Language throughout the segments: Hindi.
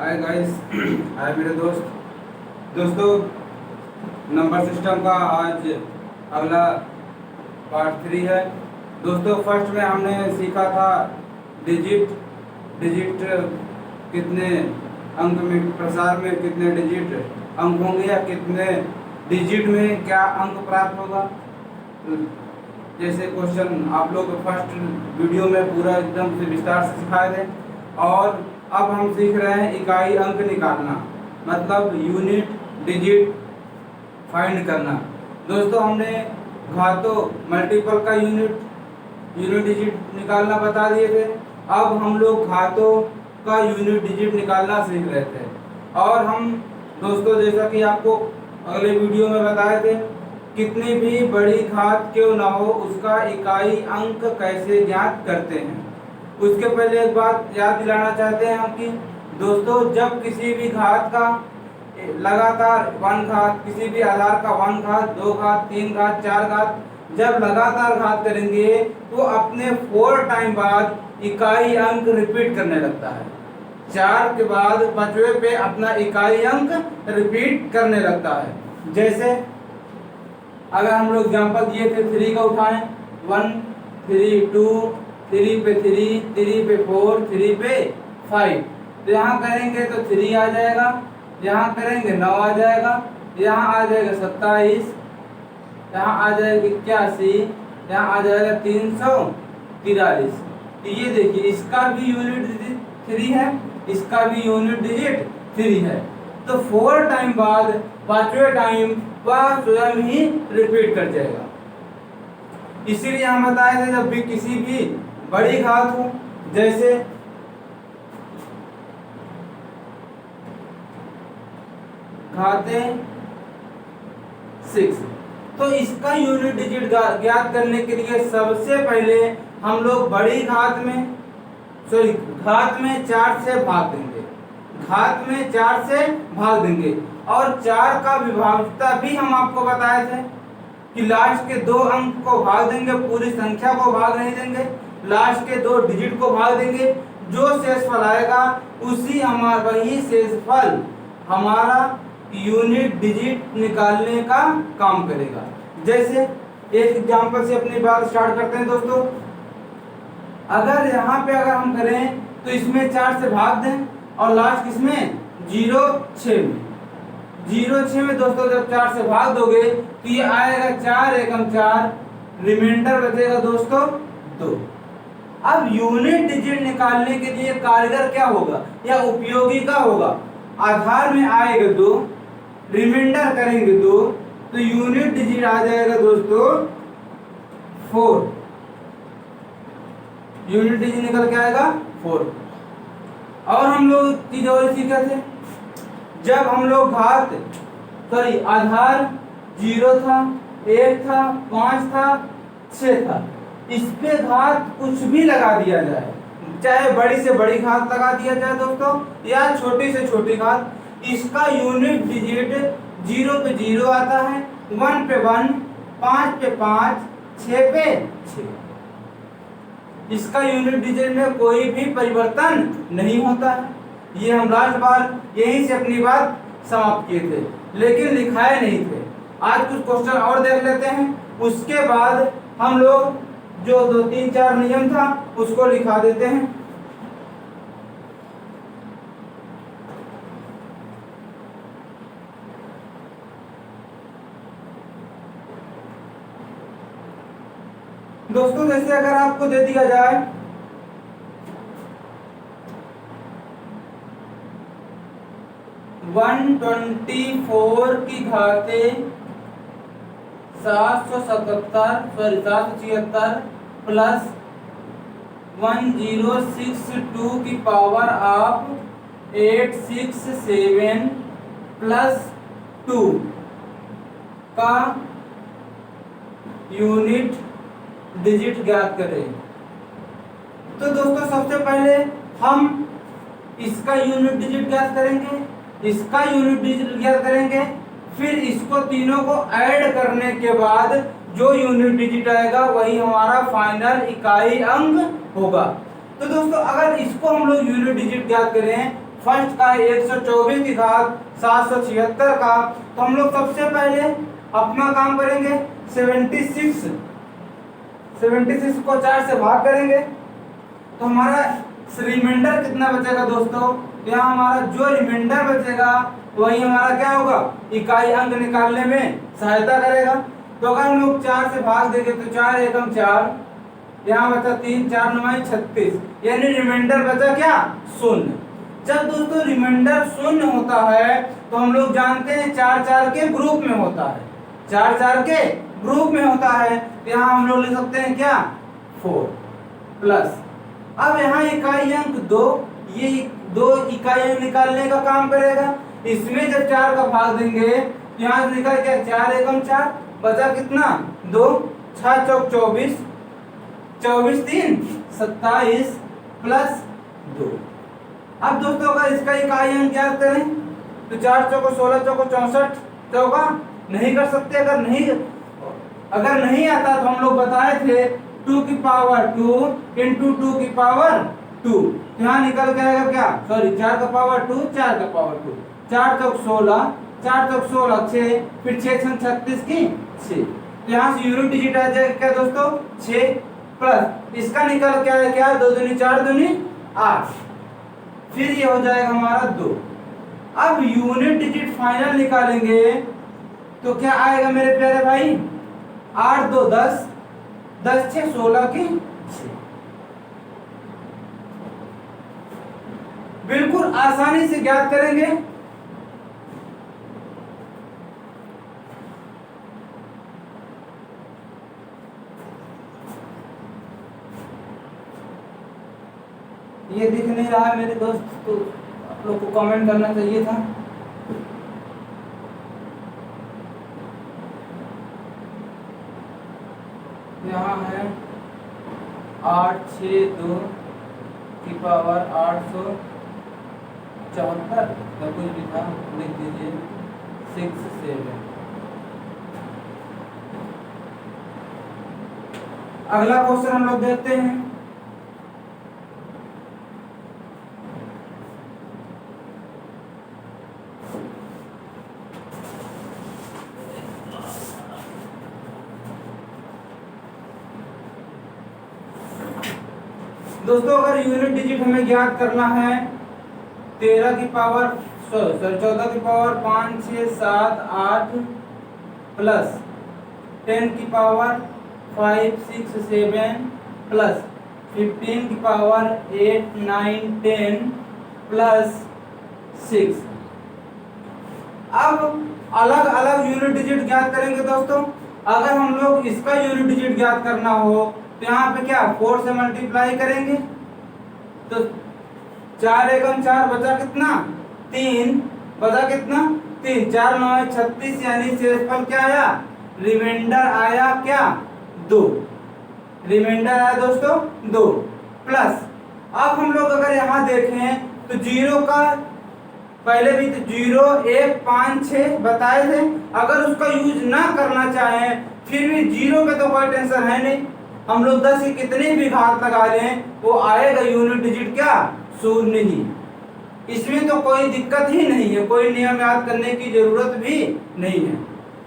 हाय गाइस, हाय मेरे दोस्तों। नंबर सिस्टम का आज अगला पार्ट 3 है। दोस्तों फर्स्ट में हमने सीखा था डिजिट डिजिट कितने अंक में, प्रसार में कितने डिजिट अंक होंगे या कितने डिजिट में क्या अंक प्राप्त होगा। जैसे क्वेश्चन आप लोग फर्स्ट वीडियो में पूरा एकदम से विस्तार से सिखाए थे। और अब हम सीख रहे हैं इकाई अंक निकालना, मतलब यूनिट डिजिट फाइंड करना। दोस्तों हमने घातों मल्टीपल का यूनिट डिजिट निकालना बता दिए थे। अब हम लोग घातों का यूनिट डिजिट निकालना सीख रहे थे। और हम दोस्तों जैसा कि आपको अगले वीडियो में बताए थे, कितनी भी बड़ी घात क्यों ना हो उसका इकाई अंक कैसे ज्ञात करते हैं। उसके पहले एक बात याद दिलाना चाहते हैं हम कि दोस्तों जब किसी भी घात का लगातार 1 घात, किसी भी आधार का 1 घात, 2 घात, 3 घात, 4 घात जब लगातार घात करेंगे तो अपने 4 टाइम बाद इकाई अंक रिपीट करने लगता है। 4 के बाद 5वें पे अपना इकाई अंक रिपीट करने लगता है। जैसे अगर हम लोग एग्जाम्पल दिए थे 3 का उठाएं, 1 3 2 3 पे 3 3 पे 4 3 पे 5। तो यहाँ करेंगे तो 3 आ जाएगा, यहाँ करेंगे 9 आ जाएगा, यहाँ आ जाएगा 27, यहाँ आ जाएगा 81, यहाँ आ जाएगा 343। तो ये देखिए इसका भी यूनिट डिजिट 3 है, इसका भी यूनिट डिजिट 3 है। तो 4 टाइम बाद 5वें टाइम वह स्वयं ही रिपीट कर जाएगा। इसीलिए हम बताए थे जब भी किसी भी बड़ी घात हो, जैसे घातें 6, तो इसका यूनिट डिजिट ज्ञात करने के लिए सबसे पहले हम लोग बड़ी घात में घात में 4 से भाग देंगे, घात में 4 से भाग देंगे। और 4 का विभाज्यता भी हम आपको बताए थे कि लास्ट के 2 अंक को भाग देंगे, पूरी संख्या को भाग नहीं देंगे, लास्ट के 2 डिजिट को भाग देंगे। जो शेषफल आएगा वही शेषफल हमारा यूनिट डिजिट निकालने का काम करेगा। जैसे एक एग्जांपल से अपनी बात स्टार्ट करते हैं दोस्तों। अगर यहाँ पे अगर हम करें तो इसमें 4 से भाग दें और लास्ट किसमें 0 6 में दोस्तों जब 4 से भाग दोगे तो ये आएगा 4 एकम 4, रिमाइंडर बचेगा दोस्तों 2। अब यूनिट डिजिट निकालने के लिए कारगर क्या होगा या उपयोगी क्या होगा, आधार में आएगा 2, रिमाइंडर करेंगे 2, तो यूनिट डिजिट आ जाएगा दोस्तों 4। यूनिट डिजिट निकल के आएगा 4। और हम लोग चीज और सीखे थे, जब हम लोग आधार 0 था, 1 था, 5 था, 6 था, इस पे घात कुछ भी लगा दिया जाए, चाहे बड़ी से बड़ी घात लगा दिया जाए दोस्तों या छोटी से छोटी घात, इसका यूनिट डिजिट 0 पे 0 आता है, 1 पे 1, 5 पे 5, 6 पे 6। इसका यूनिट डिजिट में कोई भी परिवर्तन नहीं होता है। ये हम लास्ट बार यहीं से अपनी बात समाप्त किए थे, लेकिन लिखाए नहीं थे। आज कुछ क्वेश्चन और देख लेते हैं, उसके बाद हम लोग जो 2 3 4 नियम था उसको लिखा देते हैं। दोस्तों जैसे अगर आपको दे दिया जाए 124 की घातें 776 प्लस 1062 की पावर ऑफ 867 प्लस 2 का यूनिट डिजिट ज्ञात करें। तो दोस्तों सबसे पहले हम इसका यूनिट डिजिट ज्ञात करेंगे, इसका यूनिट डिजिट ज्ञात करेंगे, फिर इसको तीनों को ऐड करने के बाद जो यूनिट डिजिट आएगा वही हमारा फाइनल इकाई अंक होगा। तो दोस्तों अगर इसको हम लोग यूनिट डिजिट ज्ञात करें फर्स्ट का है 124 की घात 776 का। तो हम लोग सबसे पहले अपना काम करेंगे 76 को 4 से भाग करेंगे तो हमारा रिमाइंडर कितना बचेगा दोस्तों। यहाँ हमारा जो रिमाइंडर बचेगा वही हमारा क्या होगा, इकाई अंक निकालने में सहायता करेगा। तो अगर हम लोग 4 से भाग देंगे तो 4 एकम 4, यहाँ बचा 3, 4 9 36, यानी रिमाइंडर बचा क्या, शून्य। जब दोस्तों रिमाइंडर शून्य होता है तो हम लोग जानते हैं 4 4 के ग्रुप में होता है, 4 4 के ग्रुप में होता है। यहाँ हम लोग लिख सकते हैं क्या, 4 प्लस। अब यहाँ इकाई अंक 2, ये 2 इकाई अंक निकालने का काम करेगा। इसमें जब 4 का भाग देंगे यहाँ से निकल क्या, 4 एकम 4, बचा कितना 2, 6 चौक 24, 24 3 27 प्लस 2। अब दोस्तों अगर इसका इकाई अंक याद करें तो 4 चौको 16, चौको 64 चौका नहीं कर सकते। अगर नहीं आता तो हम लोग बताए थे 2 की पावर 2 इंटू 2 की पावर 2, यहाँ निकल के आएगा क्या, सॉरी 4 का पावर 2, 4 का पावर 2, 4 चौक 16, 4 चौक 16 6, फिर 6 छन 36 की 6। तो यहाँ से यूनिट डिजिट आ जाएगा क्या दोस्तों, 6 प्लस इसका निकल के आएगा क्या, 2 दूनी 4 दूनी 8, फिर ये हो जाएगा हमारा 2। अब यूनिट डिजिट फाइनल निकालेंगे तो क्या आएगा मेरे प्यारे भाई, 8 2 10, 10 6 16 की 6। बिल्कुल आसानी से ज्ञात करेंगे। ये दिख नहीं रहा है मेरे दोस्त, तो आप लोग को कमेंट करना चाहिए था। यहाँ है 8 6 2 की पावर 874, कुछ भी था लिख दीजिए 6 7। अगला क्वेश्चन हम लोग देखते हैं। दोस्तों अगर यूनिट डिजिट हमें ज्ञात करना है 13 की पावर 14 की पावर 5 6 7 8 प्लस 10 की पावर 5 6 7 प्लस 15 की पावर 8 9 10 प्लस 6। अब अलग अलग यूनिट डिजिट ज्ञात करेंगे दोस्तों। अगर हम लोग इसका यूनिट डिजिट ज्ञात करना हो तो यहाँ पे क्या 4 से मल्टीप्लाई करेंगे तो 4 एकम 4 बचा कितना 3, बचा कितना 3, 4 9 36, यानी शेषफल क्या आया, रिमाइंडर आया क्या 2, रिमाइंडर आया दोस्तों 2 प्लस। अब हम लोग अगर यहाँ देखें तो जीरो का पहले भी तो 0 1 5 6 बताए थे। अगर उसका यूज ना करना चाहें फिर भी जीरो पे तो कोई टेंशन है नहीं, हम लोग 10 की कितनी भी घात लगा लें वो आएगा यूनिट डिजिट क्या, शून्य ही। इसमें तो कोई दिक्कत ही नहीं है, कोई नियम याद करने की जरूरत भी नहीं है।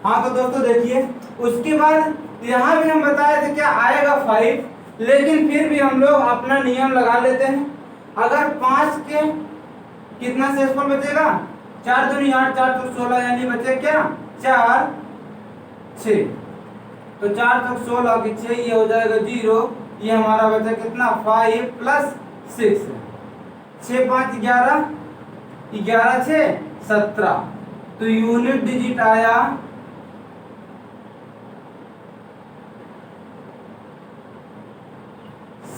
हाँ तो दोस्तों देखिए उसके बाद यहाँ भी हम बताए थे क्या आएगा 5, लेकिन फिर भी हम लोग अपना नियम लगा लेते हैं। अगर 5 के कितना शेषफल बचेगा, 4 दूनी 8 4 चौक 16, यानी बचे क्या 4 6, तो 4 चौक 16 की 6, ये हो जाएगा 0। ये हमारा बचा कितना 5 प्लस 6, 6 5 11, 11 6 17, तो यूनिट डिजिट आया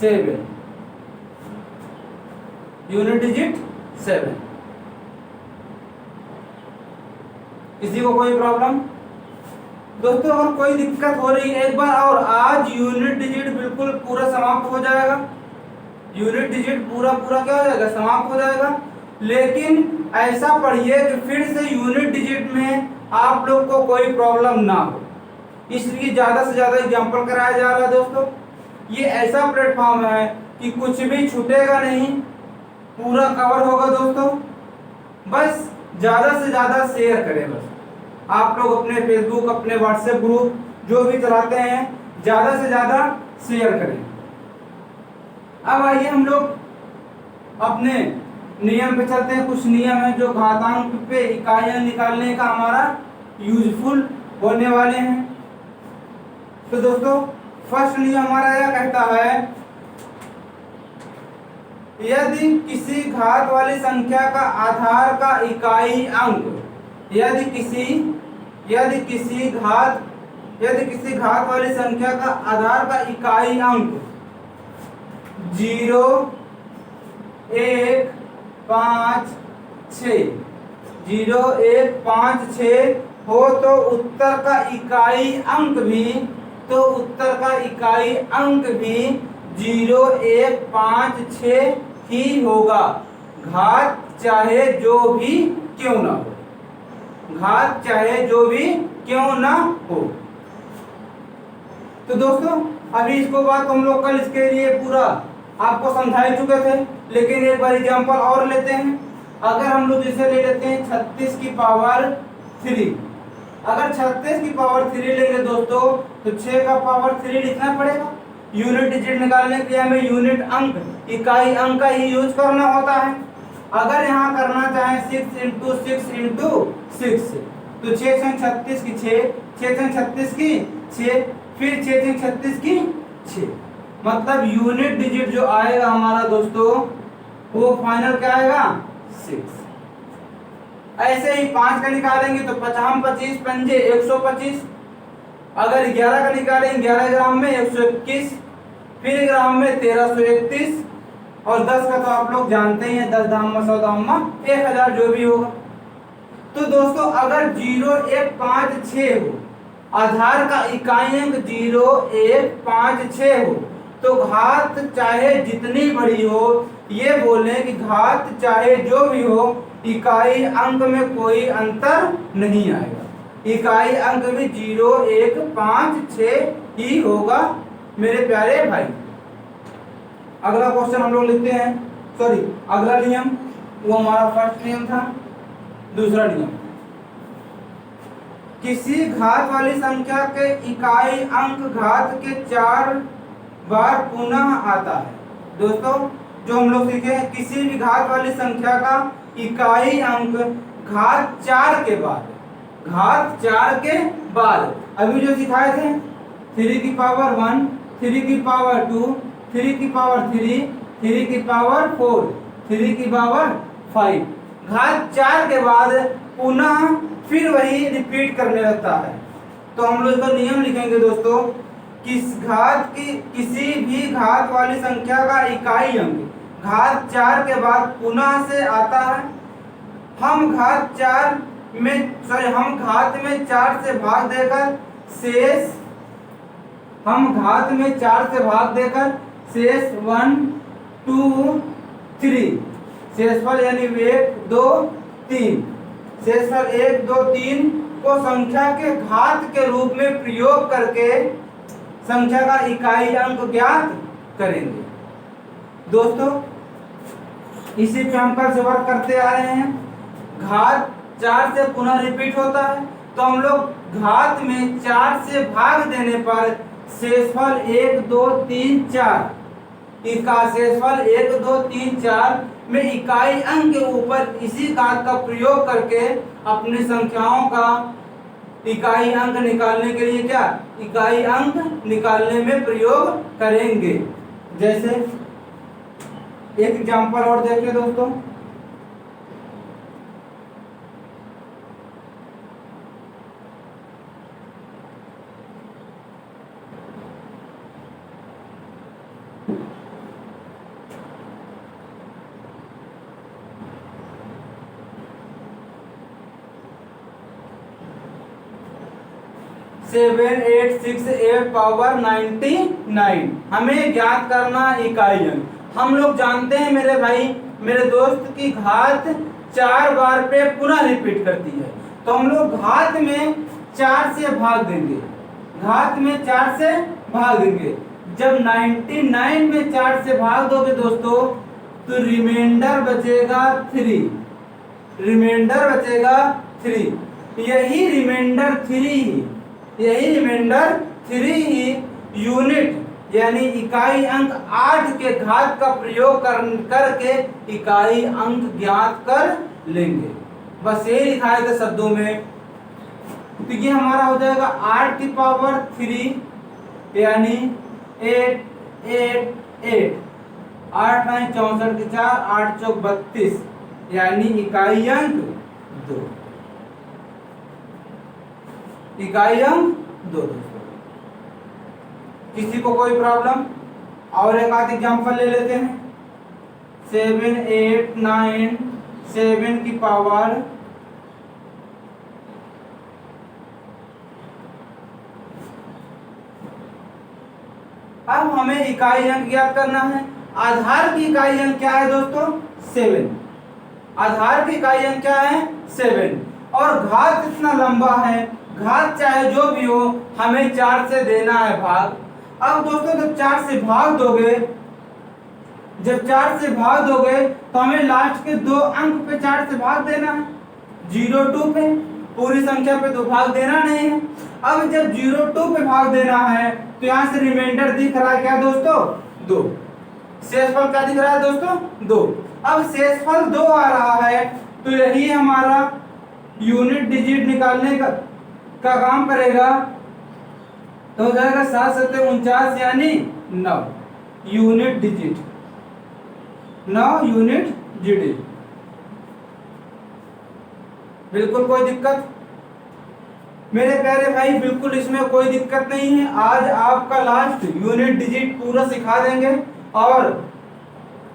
7, यूनिट डिजिट 7। किसी को कोई प्रॉब्लम दोस्तों, अगर कोई दिक्कत हो रही है एक बार और, आज यूनिट डिजिट बिल्कुल पूरा समाप्त हो जाएगा, यूनिट डिजिट पूरा क्या हो जाएगा, समाप्त हो जाएगा। लेकिन ऐसा पढ़िए कि फिर से यूनिट डिजिट में आप लोग को कोई प्रॉब्लम ना हो, इसलिए ज़्यादा से ज़्यादा एग्जाम्पल कराया जा रहा है दोस्तों। ये ऐसा प्लेटफॉर्म है कि कुछ भी छूटेगा नहीं, पूरा कवर होगा दोस्तों। बस ज़्यादा से ज़्यादा शेयर करें। बस आप लोग अपने फेसबुक, अपने व्हाट्सएप ग्रुप जो भी चलाते हैं, ज़्यादा से ज़्यादा शेयर करें। अब आइए हम लोग अपने नियम पे चलते हैं। कुछ नियम है जो घातांक पे इकाइयां निकालने का हमारा यूजफुल होने वाले हैं। तो दोस्तों फर्स्ट नियम हमारा यह कहता है, यदि किसी घात वाली संख्या का आधार का इकाई अंक, यदि किसी घात वाली संख्या का आधार का इकाई अंक 0, 1, 5, 6 0, 1, 5, 6 हो तो उत्तर का इकाई अंक भी 0, 1, 5, 6 ही होगा, घात चाहे जो भी क्यों ना हो। तो दोस्तों अभी इसको बात हम लोग कल इसके लिए पूरा आपको समझा ही चुके थे, लेकिन एक बार एग्जांपल और लेते हैं। अगर हम लोग इसे ले लेते हैं 36 की पावर 3, अगर 36 की पावर 3 लेंगे दोस्तों तो 6 का पावर 3 लिखना पड़ेगा। यूनिट डिजिट निकालने के लिए हमें यूनिट अंक, इकाई अंक का ही यूज करना होता है। अगर यहाँ करना चाहें 6 × 6 × 6 तो 6 × 36 की 6, 6 × 36 की 6, फिर 6 × 36 की 6, मतलब यूनिट डिजिट जो आएगा हमारा दोस्तों वो फाइनल क्या आएगा 6। ऐसे ही 5 का निकालेंगे तो 5 25 पंजे 125, अगर 11 का निकालेंगे 11 ग्राम में 121, फिर ग्राम में 1331, और 10 का तो आप लोग जानते ही हैं 10 धामा 100 धामा 1000 जो भी होगा। तो दोस्तों अगर 0, 1, 5, 6 हो, आधार का इकाई अंक 0, 1, 5, 6 हो तो घात चाहे जितनी बड़ी हो, ये बोले कि घात चाहे जो भी हो, इकाई अंक में कोई अंतर नहीं आएगा, इकाई अंक भी 0, 1, 5, 6 ही होगा मेरे प्यारे भाई। अगला क्वेश्चन हम लोग लिखते हैं, सॉरी अगला नियम, वो हमारा फर्स्ट नियम था। दूसरा नियम, किसी घात वाली संख्या के इकाई अंक घात के 4 बार पुनः आता है। दोस्तों जो हम लोग सीखे हैं, किसी भी घात वाली संख्या का इकाई अंक घात 4 के बाद, अभी जो सिखाए थे 3 की पावर 1, 3 की पावर 2, 3 की पावर 3, 3 की पावर 4, 3 की पावर 5, घात 4 के बाद पुनः फिर वही रिपीट करने लगता है। तो हम लोग इसका नियम लिखेंगे दोस्तों, किसी भी घात वाली संख्या का इकाई अंक घात 4 के बाद पुनः से आता है। हम घात में 4 से भाग देकर शेष 1, 2, 3 शेषफल यानी 1, 2, 3 शेषफल 1, 2, 3 को संख्या के घात के रूप में प्रयोग करके संख्या का इकाई अंक ज्ञात करेंगे। दोस्तों इसी पे हम कल से वर्क करते आ रहे हैं। घात 4 से पुनः रिपीट होता है तो हम लोग घात में 4 से भाग देने पर शेषफल 1, 2, 3, 4 शेषफल 1, 2, 3, 4 में इकाई अंक के ऊपर इसी घात का प्रयोग करके अपनी संख्याओं का इकाई अंक निकालने के लिए इकाई अंक निकालने में प्रयोग करेंगे। जैसे एक एग्जांपल और देखिए दोस्तों, 7, 8, 6, 8 पावर 99 हमें ज्ञात करना इकाई अंक। हम लोग जानते हैं मेरे भाई मेरे दोस्त की घात 4 बार पे पुनः रिपीट करती है, तो हम लोग घात में 4 से भाग देंगे, जब 99 में 4 से भाग दोगे दोस्तों तो रिमाइंडर बचेगा 3, रिमाइंडर बचेगा 3। यही रिमाइंडर 3 ही यूनिट यानी इकाई अंक 8 के घात का प्रयोग करके इकाई अंक ज्ञात कर लेंगे। बस ये लिखा है शब्दों में। तो ये हमारा हो जाएगा 8 की पावर 3 यानी 8 8 8 8 9 64 के 4 8 चौक 32 यानी इकाई अंक 2। इकाई अंक 2 दोस्तों। किसी को कोई प्रॉब्लम? और एक आध एग्जाम्पल ले लेते हैं। 7 8 9 7 की पावर अब हमें इकाई अंक ज्ञात करना है। आधार की इकाई अंक क्या है दोस्तों? 7। आधार की इकाई अंक क्या है? 7। और घात इतना लंबा है, घात चाहे जो भी हो हमें 4 से देना है भाग। अब दोस्तों जब 4 से भाग दोगे तो हमें लास्ट के 2 अंक पे 4 से भाग देना है। 0 2 पे, पूरी संख्या पे तो भाग देना नहीं है। अब जब 0 2 पे भाग देना है तो यहाँ से रिमाइंडर दिख रहा है क्या दोस्तों? 2। शेषफल क्या दिख रहा है दोस्तों? 2। अब शेषफल 2 आ रहा है तो यही हमारा यूनिट डिजिट निकालने का काम करेगा। तो हो जाएगा 7 7 49 यानी 9 यूनिट डिजिट। 9 unit digit. बिल्कुल कोई दिक्कत? मेरे प्यारे भाई बिल्कुल इसमें कोई दिक्कत नहीं है। आज आपका लास्ट यूनिट डिजिट पूरा सिखा देंगे और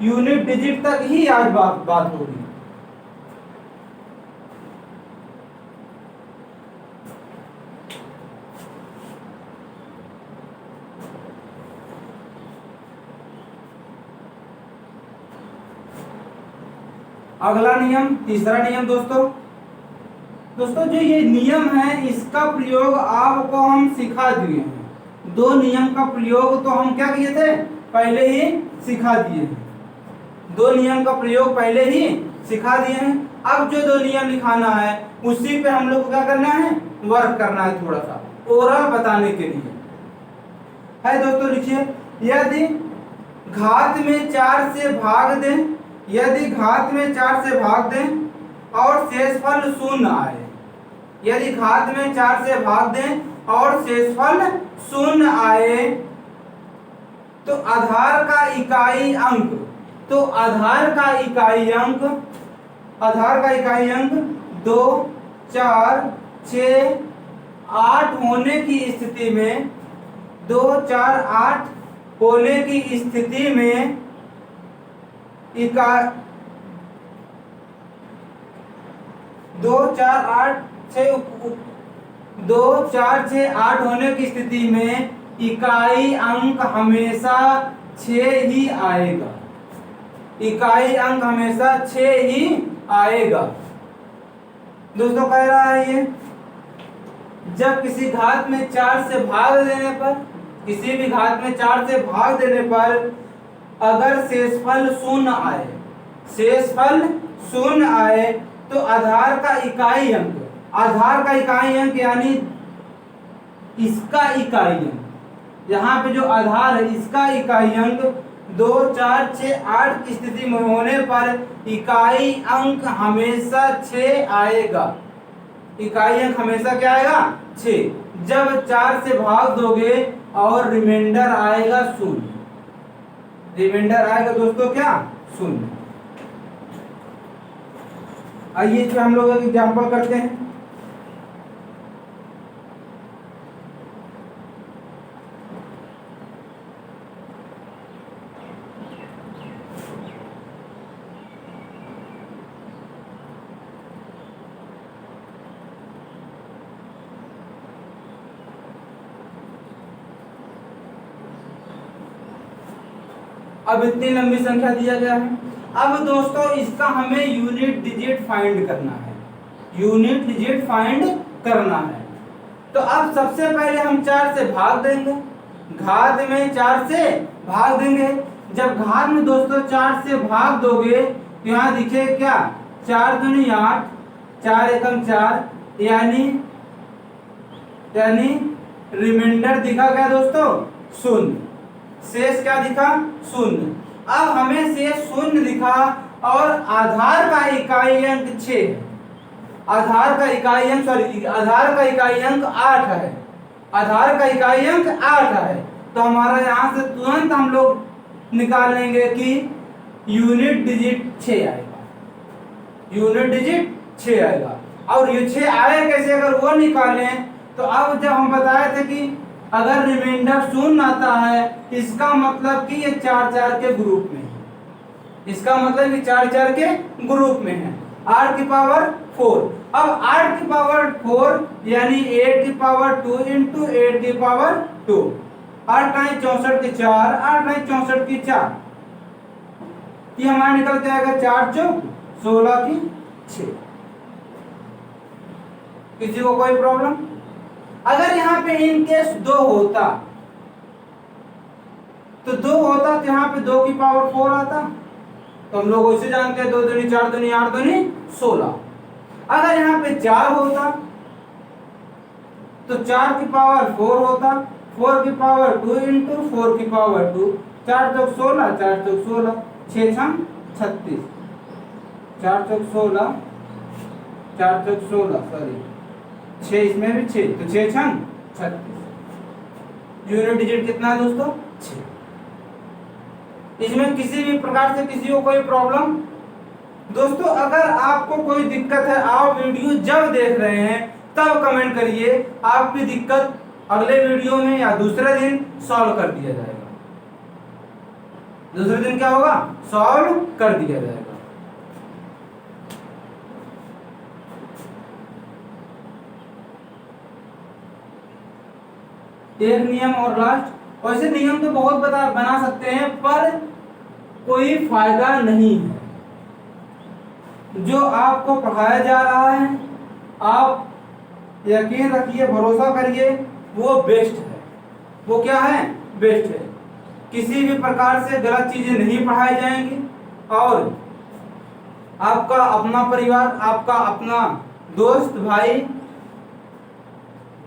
यूनिट डिजिट तक ही आज बात होगी। अगला नियम, तीसरा नियम दोस्तों जो ये नियम है इसका प्रयोग आपको हम सिखा दिए हैं। 2 नियम का प्रयोग तो हम क्या किए थे? पहले ही सिखा दिए हैं। 2 नियम का प्रयोग पहले ही सिखा दिए हैं। अब जो 2 नियम लिखाना है उसी पे हम लोग को क्या करना है? वर्क करना है, थोड़ा सा ओरल बताने के लिए है दोस्तों। लिखिए, यदि घात में 4 से भाग दें और शेषफल 0 आए। यदि घात में 4 से भाग दें और शेषफल 0 आए तो आधार का इकाई अंक 2 4 6 8 होने की स्थिति में 2 4 8 होने की स्थिति में 2 4 6 8 होने की स्थिति में इकाई अंक हमेशा 6 ही आएगा। इकाई अंक हमेशा 6 ही आएगा। दोस्तों कह रहा है ये जब किसी घात में 4 से भाग देने पर, किसी भी घात में 4 से भाग देने पर अगर शेषफल 0 आए तो आधार का इकाई अंक यानी इसका इकाई अंक, यहाँ पे जो आधार है इसका इकाई अंक 2 4 6 8 की स्थिति में होने पर इकाई अंक हमेशा 6 आएगा। इकाई अंक हमेशा क्या आएगा? 6। जब 4 से भाग दोगे और रिमाइंडर आएगा 0। रिमाइंडर आएगा दोस्तों क्या? 0। आइए इस पे हम लोग एक एग्जाम्पल करते हैं। अब इतनी लंबी संख्या दिया गया है। अब दोस्तों इसका हमें यूनिट डिजिट फाइंड करना है। तो अब सबसे पहले हम 4 से भाग देंगे। घात में 4 से भाग देंगे। जब घात में दोस्तों 4 से भाग दोगे तो यहाँ दिखे क्या? 4 दूनी 8, 4 एकम 4, यानी रिमाइंडर दिखा क्या दोस्तों? शून्य। शेष क्या दिखा? शून्य। अब हमें शेष शून्य दिखा और आधार का इकाई अंक 6 है। आधार का इकाई अंक 8 है। आधार का इकाई अंक 8 है। तो हमारा यहाँ से तुरंत हम लोग निकाल लेंगे कि यूनिट डिजिट 6 आएगा। यूनिट डिजिट 6 आएगा। और ये 6 आए कैसे, अगर वो निकालें तो अब जब हम बताए थे कि अगर रिमाइंडर शून्य आता है, इसका मतलब कि ये 4 के ग्रुप में है। इसका मतलब कि 4 के ग्रुप में है। 8 की पावर 4। अब 8 की पावर 4 यानी 8 की पावर 2 इंटू 8 की पावर 2। 8 9 64 की 4, 8 9 64 की 4, ये हमारा निकल के आएगा 4 चौक 16 की 6। किसी को कोई प्रॉब्लम? अगर यहाँ पे इन केस 2 होता तो 2 होता तो यहाँ पे 2 की पावर 4 आता। तो हम लोग वैसे जानते हैं 2 दूनी 4 दूनी 8 दूनी 16। अगर यहाँ पे 4 होता तो 4 की पावर 4 होता, 4 की पावर 2 इंटू 4 की पावर 2, 4 चौक 16, 4 चौक 16, 6 छम 36, 4 चौक 16, 4 चौक 16, सॉरी 6, इसमें भी 6, तो 6 छम 36। यूनिट डिजिट कितना है दोस्तों? 6। इसमें किसी भी प्रकार से किसी को कोई प्रॉब्लम? दोस्तों अगर आपको कोई दिक्कत है, आप वीडियो जब देख रहे हैं तब कमेंट करिए, आपकी दिक्कत अगले वीडियो में या दूसरे दिन सॉल्व कर दिया जाएगा। दूसरे दिन क्या होगा? सॉल्व कर दिया जाएगा। एक नियम और लास्ट। वैसे नियम तो बहुत बना सकते हैं पर कोई फायदा नहीं है। जो आपको पढ़ाया जा रहा है आप यकीन रखिए, भरोसा करिए, वो बेस्ट है। वो क्या है? बेस्ट है। किसी भी प्रकार से गलत चीजें नहीं पढ़ाई जाएंगी और आपका अपना परिवार, आपका अपना दोस्त भाई,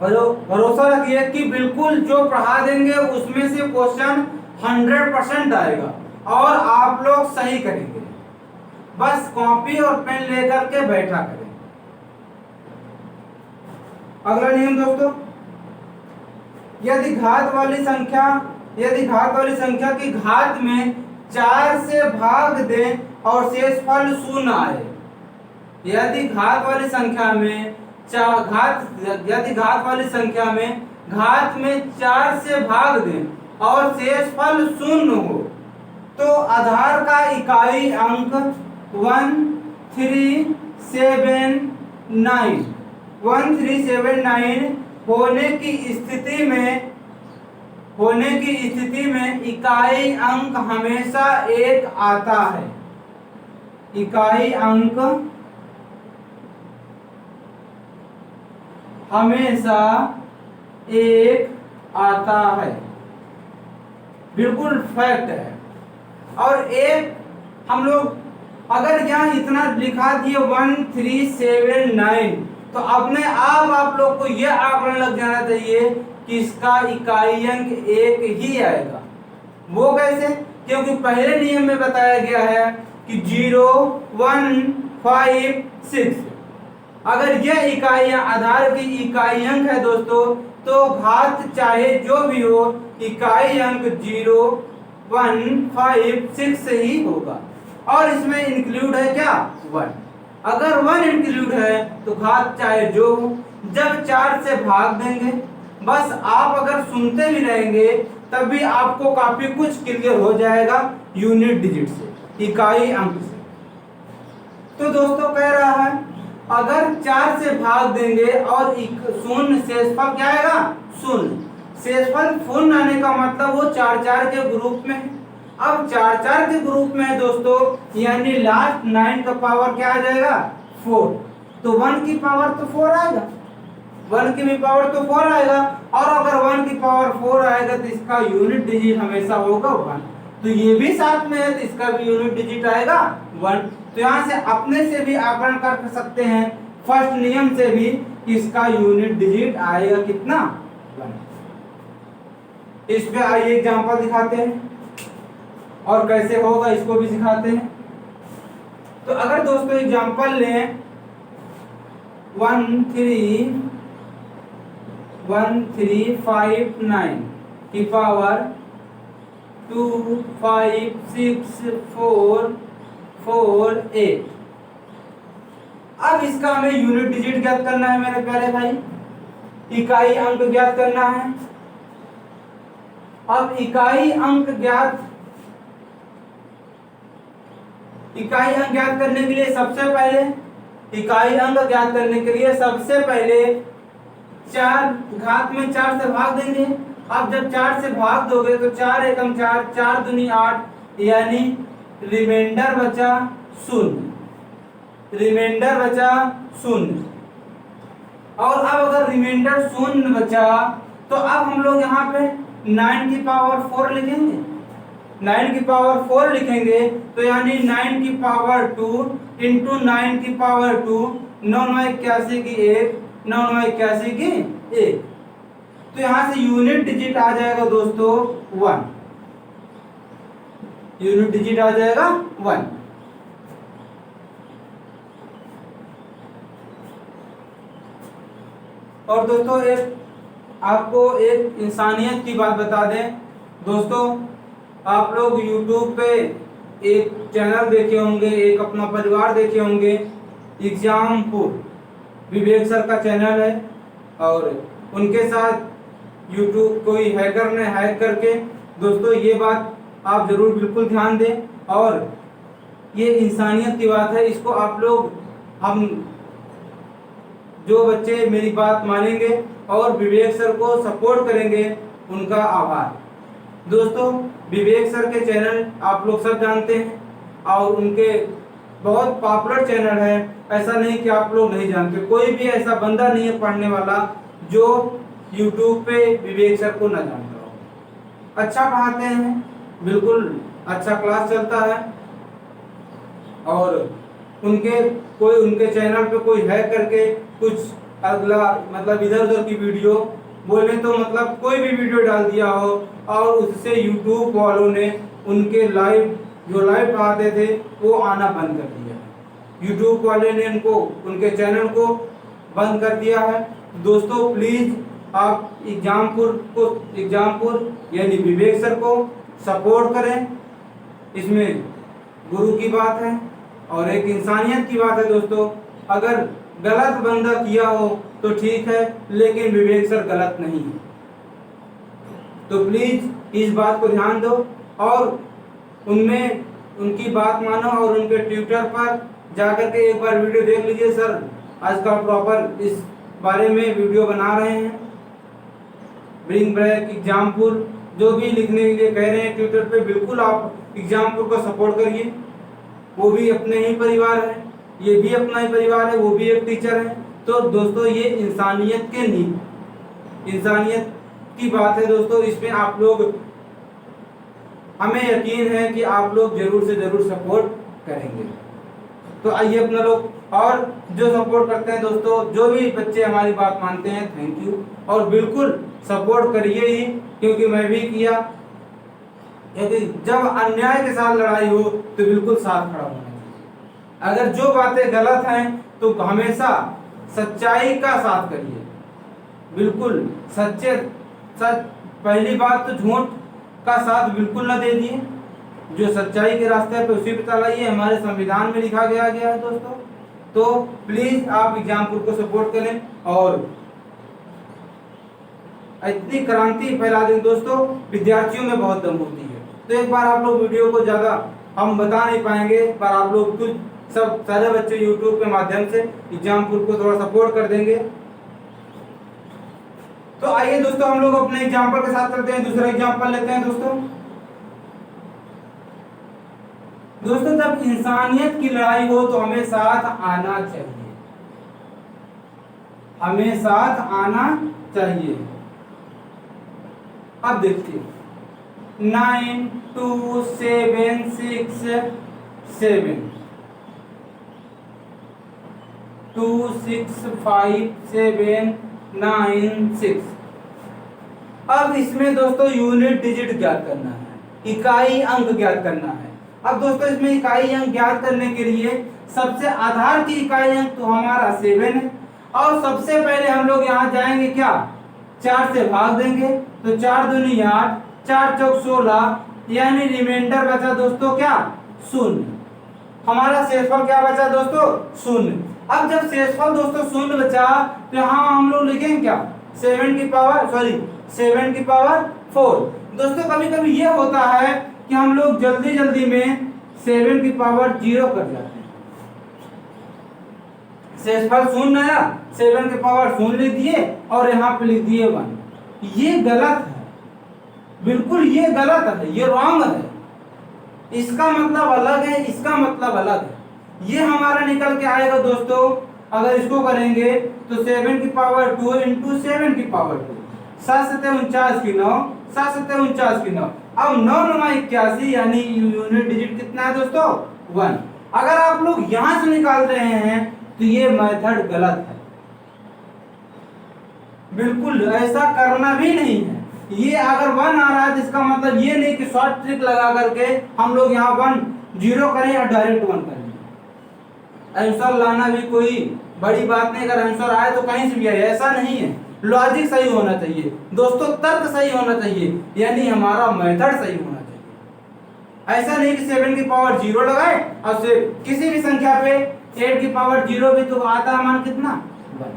भरोसा रखिए कि बिल्कुल जो पढ़ा देंगे उसमें से क्वेश्चन 100% आएगा और आप लोग सही करेंगे। बस कॉपी और पेन लेकर के बैठा करें। अगला नियम दोस्तों, यदि घात वाली संख्या की घात में 4 से भाग दें और शेषफल 0 आए। यदि घात वाली संख्या में घात में 4 से भाग दें और शेषफल 0 हो तो आधार का इकाई अंक 1379 होने की स्थिति में इकाई अंक हमेशा 1 आता है। इकाई अंक हमेशा 1 आता है, बिल्कुल फैक्ट है। और एक हम लोग अगर यहाँ इतना लिखा दिए 1379 तो अपने आप लोग को यह आंकड़ा लग जाना चाहिए कि इसका इकाई अंक 1 ही आएगा। वो कैसे? क्योंकि पहले नियम में बताया गया है कि 0 1 5 6। अगर यह इकाइयां आधार की इकाई अंक है दोस्तों तो घात चाहे जो भी हो इकाई अंक 0 1 5 6 ही होगा। और इसमें इंक्लूड है क्या? 1। अगर 1 इंक्लूड है तो घात चाहे जो हो, जब 4 से भाग देंगे, बस आप अगर सुनते भी रहेंगे तब भी आपको काफी कुछ क्लियर हो जाएगा यूनिट डिजिट से, इकाई अंक से। तो दोस्तों कह रहा है अगर 4 से भाग देंगे और शून्य शेषफल क्या आएगा? शून्य। शेषफल शून्य आने का मतलब वो 4 के ग्रुप में है। अब 4 के ग्रुप में है दोस्तों, यानी लास्ट 9 का पावर क्या आ जाएगा? 4। तो 1 की पावर तो 4 आएगा, 1 की भी पावर तो 4 आएगा। और अगर 1 की पावर 4 आएगा तो इसका यूनिट डिजिट हमेशा होगा 1। तो ये भी साथ में है, तो इसका भी यूनिट डिजिट आएगा 1। तो यहाँ से अपने से भी आकलन कर सकते हैं फर्स्ट नियम से भी कि इसका यूनिट डिजिट आएगा कितना 1। इस पे आइए एग्जांपल दिखाते हैं और कैसे होगा इसको भी सिखाते हैं। तो अगर दोस्तों एग्जांपल लें 1359 की पावर 2564448। अब इसका हमें यूनिट डिजिट ज्ञात करना है मेरे प्यारे भाई, इकाई अंक ज्ञात करना है। अब इकाई अंक ज्ञात करने के लिए सबसे पहले सबसे पहले 4 घात में 4 से भाग देंगे। अब जब 4 से भाग दोगे तो 4 एकम 4, 4 दूनी 8, यानी रिमाइंडर बचा 0। और अब अगर रिमाइंडर 0 बचा तो अब हम लोग यहाँ पे 9 की पावर 4 लिखेंगे। 9 की पावर 4 लिखेंगे तो यानी 9 की पावर 2 इंटू 9 की पावर 2, 9 9 81 की 1, 9 9 81 की 1। तो यहाँ से यूनिट डिजिट आ जाएगा दोस्तों 1। यूनिट डिजिट आ जाएगा 1। और दोस्तों आपको एक इंसानियत की बात बता दें दोस्तों, आप लोग YouTube पे एक चैनल देखे होंगे, एक अपना परिवार देखे होंगे, एग्जामपुर विवेक सर का चैनल है। और उनके साथ YouTube कोई हैकर ने हैक करके, दोस्तों ये बात आप जरूर बिल्कुल ध्यान दें। और ये इंसानियत की बात है, इसको आप लोग, हम जो बच्चे मेरी बात मानेंगे और विवेक सर को सपोर्ट करेंगे उनका आभार। दोस्तों विवेक सर के चैनल आप लोग सब जानते हैं और उनके बहुत पॉपुलर चैनल है। ऐसा नहीं कि आप लोग नहीं जानते, कोई भी ऐसा बंदा नहीं है पढ़ने वाला जो YouTube पे विवेक सर को न जानता हो। अच्छा पढ़ाते हैं, बिल्कुल अच्छा क्लास चलता है। और उनके चैनल पे कोई हैक करके कुछ अगला मतलब इधर उधर की वीडियो बोले तो मतलब कोई भी वीडियो डाल दिया हो और उससे YouTube वालों ने उनके जो लाइव पढ़ाते थे वो आना बंद कर दिया। YouTube वाले ने उनके चैनल को बंद कर दिया है। दोस्तों प्लीज आप एग्जामपुर यानी विवेक सर को सपोर्ट करें। इसमें गुरु की बात है और एक इंसानियत की बात है। दोस्तों अगर गलत बंदा किया हो तो ठीक है, लेकिन विवेक सर गलत नहीं है। तो प्लीज इस बात को ध्यान दो और उनकी बात मानो और उनके ट्विटर पर जाकर के एक बार वीडियो देख लीजिए। सर आजकल प्रॉपर इस बारे में वीडियो बना रहे हैं। ब्रिंग बैक एग्जामपुर जो भी लिखने के लिए कह रहे हैं ट्विटर पे, बिल्कुल आप एग्जामपुर को सपोर्ट करिए। वो भी अपने ही परिवार है, ये भी अपना ही परिवार है, वो भी एक टीचर है। तो दोस्तों ये इंसानियत की बात है दोस्तों। इसमें आप लोग, हमें यकीन है कि आप लोग जरूर से जरूर सपोर्ट करेंगे। तो आइए अपना लोग, और जो सपोर्ट करते हैं दोस्तों, जो भी बच्चे हमारी बात मानते हैं, थैंक यू। और बिल्कुल सपोर्ट करिए ही, क्योंकि मैं भी किया। क्योंकि जब अन्याय के साथ लड़ाई हो तो बिल्कुल साथ खड़ा होना चाहिए। अगर जो बातें गलत हैं तो हमेशा सच्चाई का साथ करिए, बिल्कुल सच। पहली बात तो झूठ का साथ बिल्कुल न दे दिए, जो सच्चाई के रास्ते पे उसी पे चलाइए। हमारे संविधान में लिखा गया है दोस्तों। तो प्लीज आप एग्जामपुर को सपोर्ट करें और इतनी क्रांति फैला दें दोस्तों। विद्यार्थियों में बहुत दम होती है। तो एक बार आप लोग वीडियो को ज्यादा हम बता नहीं पाएंगे, पर आप लोग कुछ सब सारे बच्चे YouTube के माध्यम से एग्जामपुर को थोड़ा सपोर्ट कर देंगे। तो आइए दोस्तों हम लोग अपने एग्जाम्पल के साथ चलते हैं। दूसरा एग्जाम्पल लेते हैं दोस्तों जब इंसानियत की लड़ाई हो तो हमें साथ आना चाहिए, हमें साथ आना चाहिए। अब देखिए 926767 265796। अब इसमें दोस्तों यूनिट डिजिट ज्ञात करना है, इकाई अंक ज्ञात करना है। अब दोस्तों इसमें इकाई अंक ज्ञात करने के लिए सबसे आधार की इकाई अंक तो हमारा 7 है, और सबसे पहले हम लोग यहाँ जाएंगे क्या, 4 से भाग देंगे, तो 4 दूनी 8, 4 चौक 16, यानी रिमाइंडर बचा दोस्तों क्या, 0। हमारा शेषफल क्या बचा दोस्तों, 0। अब जब शेषफल दोस्तों 0 बचा तो यहाँ हम लोग लिखेंगे क्या, 7 की पावर 4। दोस्तों कभी कभी ये होता है कि हम लोग जल्दी जल्दी में 7 की पावर 0 कर जाते हैं। शेषफल 0 आया, 7 की पावर 0 लिख दिए और यहाँ पे लिख दिए 1। ये गलत है, बिल्कुल ये गलत है, ये रॉन्ग है। इसका मतलब अलग है, इसका मतलब अलग है। ये हमारा निकल के आएगा दोस्तों, अगर इसको करेंगे तो 7 की पावर 2 इंटू 7 की पावर 2, 7 7 49 की 9, 7 7 49 की 9। अब 9 9 81, यानी यूनिट डिजिट कितना है दोस्तों, 1। अगर आप लोग यहां से निकाल रहे हैं तो ये मेथड गलत है, बिल्कुल ऐसा करना भी नहीं है। ये अगर 1 आ रहा है तो इसका मतलब ये नहीं कि शॉर्ट ट्रिक लगा करके हम लोग यहाँ 1 0 करें या डायरेक्ट 1 करें। आंसर लाना भी कोई बड़ी बात नहीं, अगर आंसर आए तो कहीं से भी आए, ऐसा नहीं है। लॉजिक सही होना चाहिए दोस्तों, तर्क सही होना चाहिए, यानी हमारा मेथड सही होना चाहिए। ऐसा नहीं कि 7 की पावर 0 लगाए और से किसी भी संख्या पे 8 की पावर 0 भी तो आता है मान कितना, 1।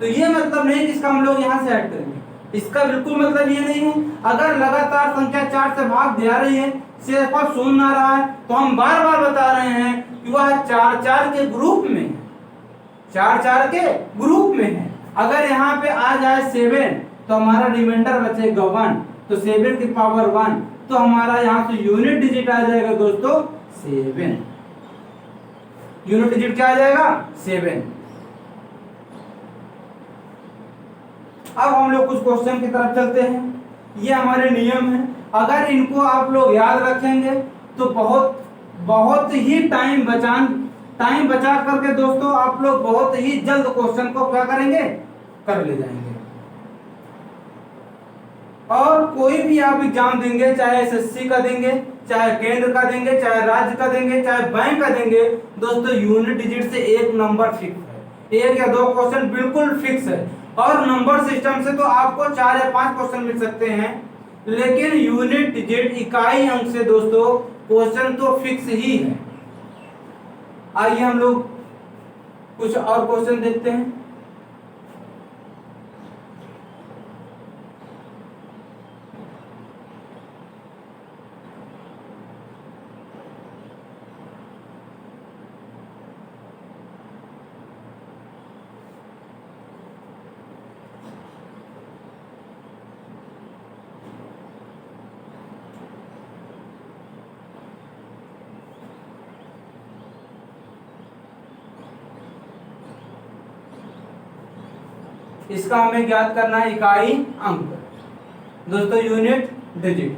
तो ये मतलब नहीं कि इसका हम लोग यहाँ से ऐड करेंगे, इसका बिल्कुल मतलब ये नहीं है। अगर लगातार संख्या 4 से भाग जा रही है, शेषफल 0 आ रहा है, तो हम बार बार बता रहे हैं कि वह 4 4 के ग्रुप में है, 4 4 के ग्रुप में है। अगर यहाँ पे आ जाए 7 तो हमारा रिमाइंडर बचेगा 1, तो 7 की पावर 1, तो हमारा यहाँ से यूनिट डिजिट आ जाएगा दोस्तों 7। यूनिट डिजिट क्या आ जाएगा, 7। अब हम लोग कुछ क्वेश्चन की तरफ चलते हैं। ये हमारे नियम है, अगर इनको आप लोग याद रखेंगे तो बहुत ही टाइम बचा करके दोस्तों आप लोग बहुत ही जल्द क्वेश्चन को क्या करेंगे, कर ले जाएंगे। और कोई भी आप एग्जाम देंगे, चाहे एसएससी का देंगे, चाहे केंद्र का देंगे, चाहे राज्य का देंगे, चाहे बैंक का देंगे, दोस्तों यूनिट डिजिट से 1 नंबर फिक्स है, 1 या 2 क्वेश्चन बिल्कुल फिक्स है। और नंबर सिस्टम से तो आपको 4 या 5 क्वेश्चन मिल सकते हैं, लेकिन यूनिट डिजिट इकाई अंक से दोस्तों क्वेश्चन तो फिक्स ही है। आइए हम लोग कुछ और क्वेश्चन देखते हैं। इसका हमें ज्ञात करना है इकाई अंक, दोस्तों यूनिट डिजिट।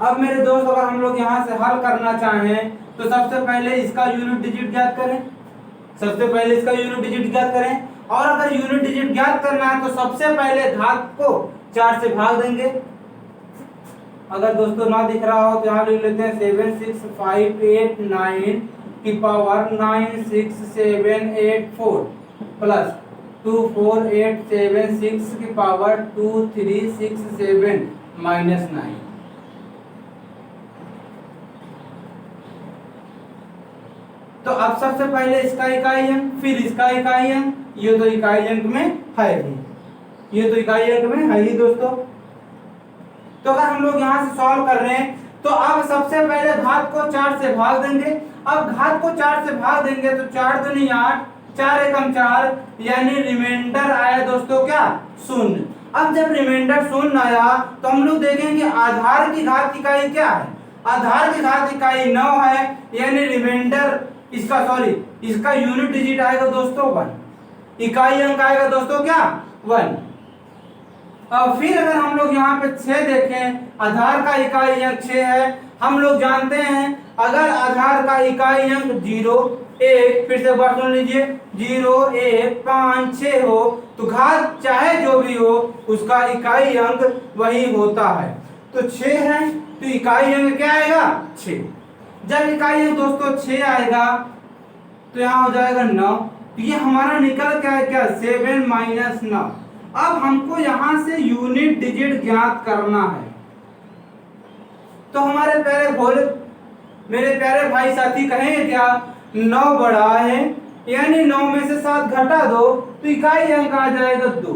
अब मेरे दोस्त अगर हम लोग यहाँ से हल करना चाहें तो सबसे पहले इसका यूनिट डिजिट ज्ञात करें, और अगर यूनिट डिजिट ज्ञात करना है तो सबसे पहले घात को 4 से भाग देंगे। अगर दोस्तों ना दिख रहा हो तो यहाँ लिख लेते हैं 76589 की पावर 96784 प्लस 24876 की पावर 2367 माइनस 9। तो अब सबसे पहले इसका इकाई अंक, फिर इसका इकाई अंक, ये तो इकाई अंक में है ही, दोस्तों। तो अगर हम लोग यहाँ से सॉल्व कर रहे हैं तो अब सबसे पहले घात को 4 से भाग देंगे। अब घात को 4 से भाग देंगे तो 4 दूनी 8, 4 एकम 4, यानी रिमाइंडर आया दोस्तों क्या, 0। अब जब रिमाइंडर 0 आया तो हम लोग देखेंगे आधार की घात इकाई क्या है, आधार की घात इकाई 9 है, यानी रिमाइंडर इसका यूनिट डिजिट आएगा दोस्तों 1, इकाई अंक आएगा दोस्तों क्या, 1। और फिर अगर हम लोग यहाँ पे 6 देखें, आधार का इकाई अंक 6 है। हम लोग जानते हैं अगर आधार का इकाई अंक 0 1, फिर से एक बार सुन लीजिए, 0 1 5 6 हो तो घात चाहे जो भी हो उसका इकाई अंक वही होता है। तो 6 है तो इकाई अंक क्या आएगा 6। जब इकाई अंक दोस्तों 6 आएगा तो यहाँ हो जाएगा 9। तो ये हमारा निकल क्या है क्या 7 माइनस 9। अब हमको यहाँ से यूनिट डिजिट ज्ञात करना है। तो हमारे प्यारे भोले मेरे प्यारे भाई साथी कहेंगे क्या 9 बड़ा है यानी 9 में से 7 घटा दो तो इकाई अंक आ जाएगा 2।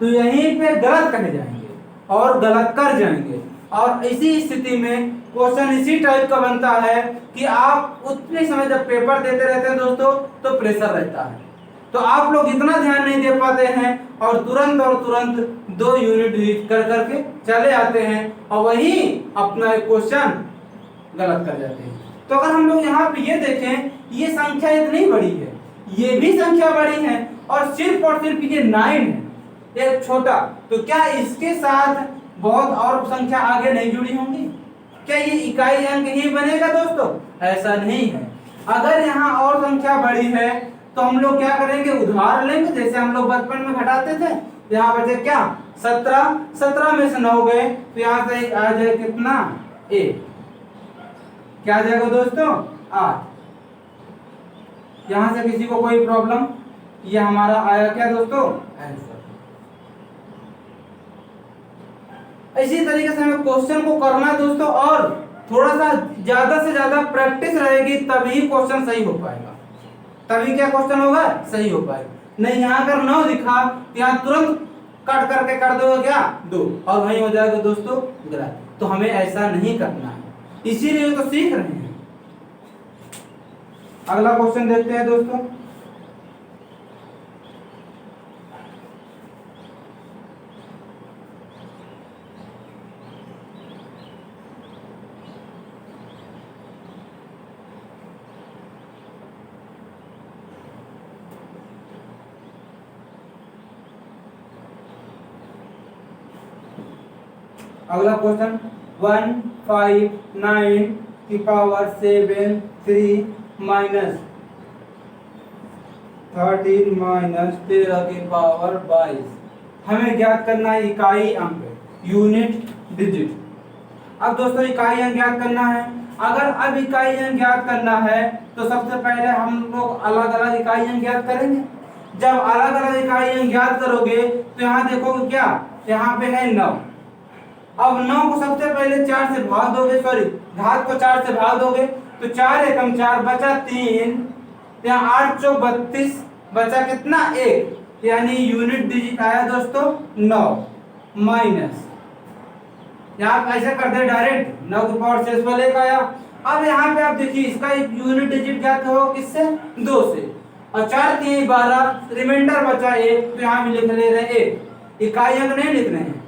तो यहीं पे गलत कहे जाएंगे और गलत कर जाएंगे। और इसी स्थिति में क्वेश्चन इसी टाइप का बनता है कि आप उतने समय जब पेपर देते रहते हैं दोस्तों तो प्रेशर रहता है, तो आप लोग इतना ध्यान नहीं दे पाते हैं और तुरंत 2 यूनिट कर करके चले आते हैं और वही अपना एक क्वेश्चन गलत कर जाते हैं। तो अगर हम लोग यहाँ पे ये देखें ये संख्या इतनी बड़ी है, ये भी संख्या बड़ी है और सिर्फ ये 9 है एक छोटा, तो क्या इसके साथ बहुत और संख्या आगे नहीं जुड़ी होंगी? क्या ये इकाई अंक ही बनेगा दोस्तों? ऐसा नहीं है। अगर यहाँ और संख्या बड़ी है तो हम लोग क्या करेंगे उधार लेंगे, जैसे हम लोग बचपन में घटाते थे। यहाँ बचे क्या 17 में से 9 गए तो यहाँ से आ जाए कितना 1, क्या आ जाएगा दोस्तों 8। यहाँ से किसी को कोई प्रॉब्लम? ये हमारा आया क्या दोस्तों आंसर। इसी तरीके से हमें क्वेश्चन को करना है दोस्तों और थोड़ा सा ज्यादा से ज्यादा प्रैक्टिस रहेगी तभी क्वेश्चन सही हो पाएगा, तभी क्या क्वेश्चन होगा सही हो पाएगा। नहीं यहाँ अगर 9 दिखा तो यहाँ तुरंत कट करके कर दोगे क्या 2 और वही हो जाएगा दोस्तों गलत। तो हमें ऐसा नहीं करना है, इसीलिए तो सीख रहे हैं। अगला क्वेश्चन देखते हैं दोस्तों। अगला क्वेश्चन 159 की पावर 7 3 माइनस 13 माइनस 13 की पावर 22 हमें ज्ञात करना है इकाई अंक यूनिट डिजिट। अब दोस्तों इकाई अंक ज्ञात करना है। अगर अब इकाई अंक ज्ञात करना है तो सबसे पहले हम लोग अलग अलग इकाई अंक ज्ञात करेंगे। जब अलग अलग इकाई अंक ज्ञात करोगे तो यहाँ देखोगे क्या यहाँ पे है 9। अब 9 को सबसे पहले 4 से भाग दोगे, सॉरी घात को 4 से भाग दोगे तो 4 एकम 4 बचा 3, यहाँ 8 चौक 32 बचा कितना 1, यानी यूनिट डिजिट आया दोस्तों 9 माइनस, यहाँ ऐसे कर दे डायरेक्ट 9 की पावर 6 वाले का आया। अब यहाँ पे आप देखिए इसका यूनिट डिजिट ज्ञात हो किससे 2 से, और 4 3 12 रिमाइंडर बचा 1 तो यहाँ भी लिख ले रहे 1, इकाई अंक नहीं लिख रहे हैं।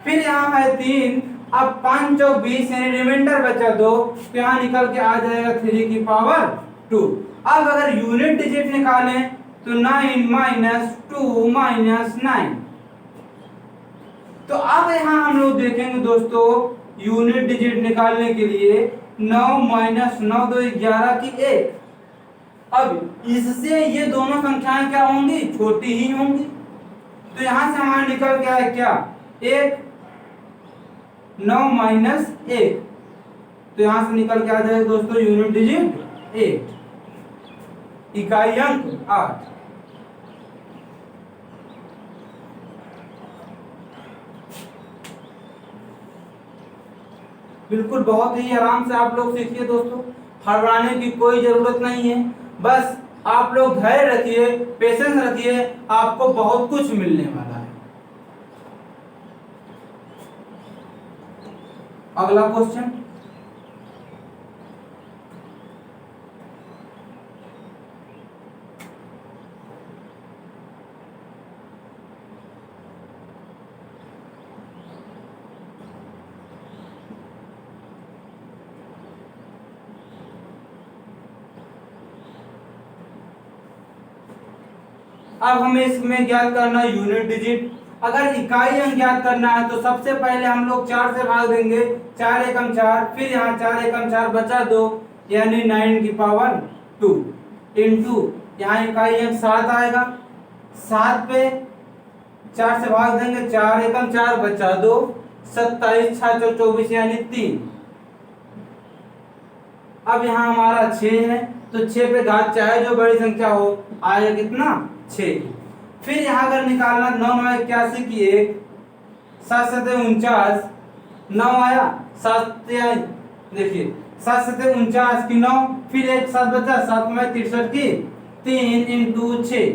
फिर यहाँ है 3, अब 5 चौक 20 यानी रिमाइंडर बचा 2 तो यहाँ निकल के आ जाएगा 3 की पावर 2। अब अगर यूनिट डिजिट निकालें तो 9 माइनस 2 माइनस 9। तो अब यहाँ हम लोग देखेंगे दोस्तों यूनिट डिजिट निकालने के लिए 9 माइनस 9 2 11 की 1। अब इससे ये दोनों संख्याएं क्या होंगी छोटी ही होंगी, तो यहाँ से हमारा निकल के आए क्या 1 9 माइनस 1, तो यहां से निकल के आ जाएगा दोस्तों यूनिट डिजिट 8, इकाई अंक 8। बिल्कुल बहुत ही आराम से आप लोग सीखिए दोस्तों, हड़बड़ाने की कोई जरूरत नहीं है। बस आप लोग धैर्य रखिए, पेशेंस रखिए, आपको बहुत कुछ मिलने वाला है। अगला क्वेश्चन अब हमें इसमें ज्ञात करना यूनिट डिजिट। अगर इकाई अंक ज्ञात करना है तो सबसे पहले हम लोग 4 से भाग देंगे, 4 एकम 4, फिर यहाँ 4 एकम 4 बचा 2 यानी 9 की पावर 2 इंटू यहाँ इकाई अंक 7 आएगा, 7 पे 4 से भाग देंगे, 4 एकम 4 बचा 2, 27 6 24 यानी 3। अब यहाँ हमारा 6 है तो 6 पे घात चाहे जो बड़ी संख्या हो आएगा कितना 6। फिर यहाँ अगर निकालना 9 9 81 की 1, 7 7 49 9 आया, 7 देखिए 7 7 49 की 9, फिर एक 7 बचा, 7 में 63 की 3 इंटू 6,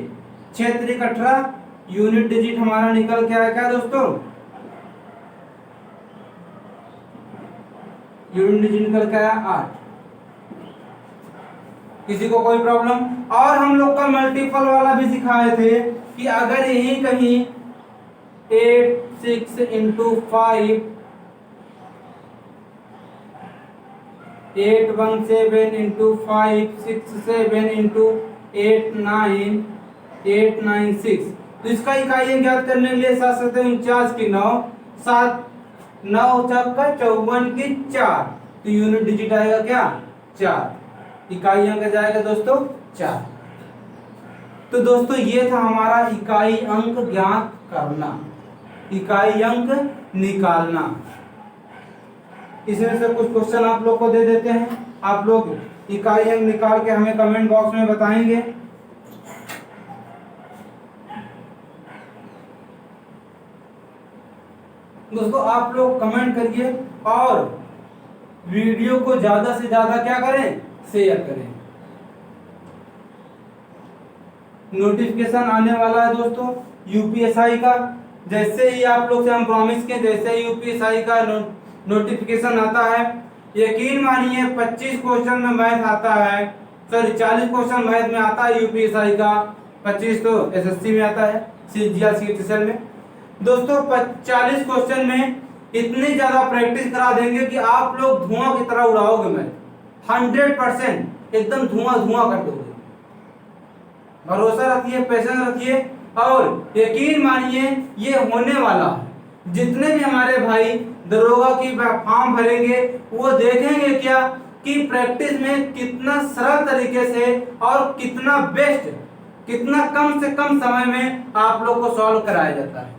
6 3 18, यूनिट डिजिट हमारा निकल के आया क्या दोस्तों, यूनिट डिजिट निकल के आया 8। किसी को कोई प्रॉब्लम? और हम लोग का मल्टीपल वाला भी सिखाए थे कि अगर यही कहीं 8 6 इंटू 5 8 1 7 इंटू 5 6 7 इंटू 8 9 8 9 6, तो इसका इकाई ज्ञात करने के लिए 7 7 49 की 9, 7 9 चौका 54 की 4, तो यूनिट डिजिट आएगा क्या 4, इकाई अंक जाएगा दोस्तों 4। तो दोस्तों ये था हमारा इकाई अंक ज्ञात करना, इकाई अंक निकालना। इसमें से कुछ क्वेश्चन आप लोग को दे देते हैं, आप लोग इकाई अंक निकाल के हमें कमेंट बॉक्स में बताएंगे। दोस्तों आप लोग कमेंट करिए और वीडियो को ज्यादा से ज्यादा क्या करें, शेयर करें। नोटिफिकेशन आने वाला है दोस्तों यूपीएसआई का, जैसे ही आप लोग से हम प्रॉमिस किए, जैसे ही यूपीएसआई का नोटिफिकेशन आता है, यकीन मानिए 25 क्वेश्चन में मैथ आता है, सॉरी 40 क्वेश्चन मैथ में आता है यूपीएसआई का, 25 तो एसएससी में आता है, सीजीएल में। दोस्तों 40 क्वेश्चन में इतनी ज्यादा प्रैक्टिस करा देंगे कि आप लोग धुआं की तरह उड़ाओगे मैथ, 100% एकदम धुआं धुआं कर दोगे। भरोसा रखिए, पेशेंस रखिए और यकीन मानिए ये होने वाला है। जितने भी हमारे भाई दरोगा की फॉर्म भरेंगे वो देखेंगे क्या कि प्रैक्टिस में कितना सरल तरीके से और कितना बेस्ट, कितना कम से कम समय में आप लोग को सॉल्व कराया जाता है।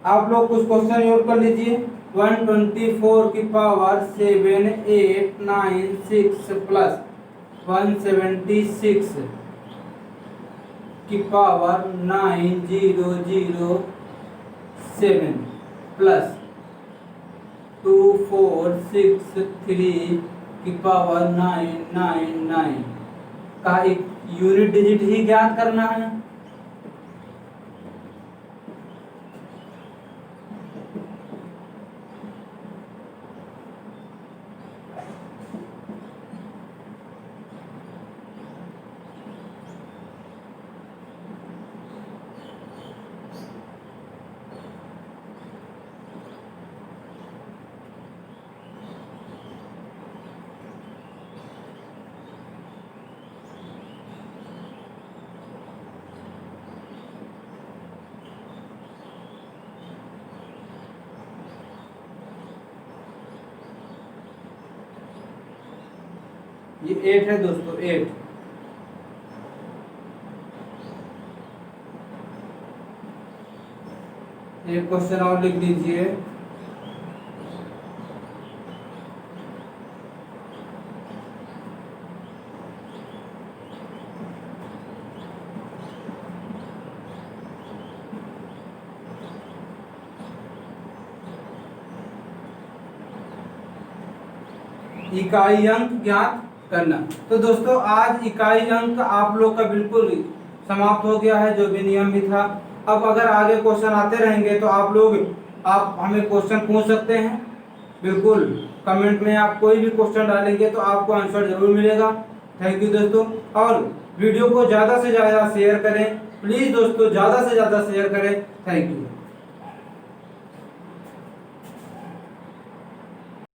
आप लोग कुछ क्वेश्चन नोट कर लीजिए। 124 की पावर 7 8 9 6 प्लस 176 की पावर 9007 प्लस 2463 की पावर 999 का एक यूनिट डिजिट ही ज्ञात करना है। ये 8 है दोस्तों, 8। एक क्वेश्चन और लिख दीजिए। इकाई अंक ज्ञात करना। तो दोस्तों आज इकाई अंक आप लोग का बिल्कुल समाप्त हो गया है, जो भी नियम भी था। अब अगर आगे क्वेश्चन आते रहेंगे तो आप हमें क्वेश्चन पूछ सकते हैं, बिल्कुल कमेंट में आप कोई भी क्वेश्चन डालेंगे तो आपको आंसर जरूर मिलेगा। थैंक यू दोस्तों, और वीडियो को ज़्यादा से ज़्यादा शेयर करें प्लीज़ दोस्तों, ज़्यादा से ज़्यादा शेयर करें। Thank you.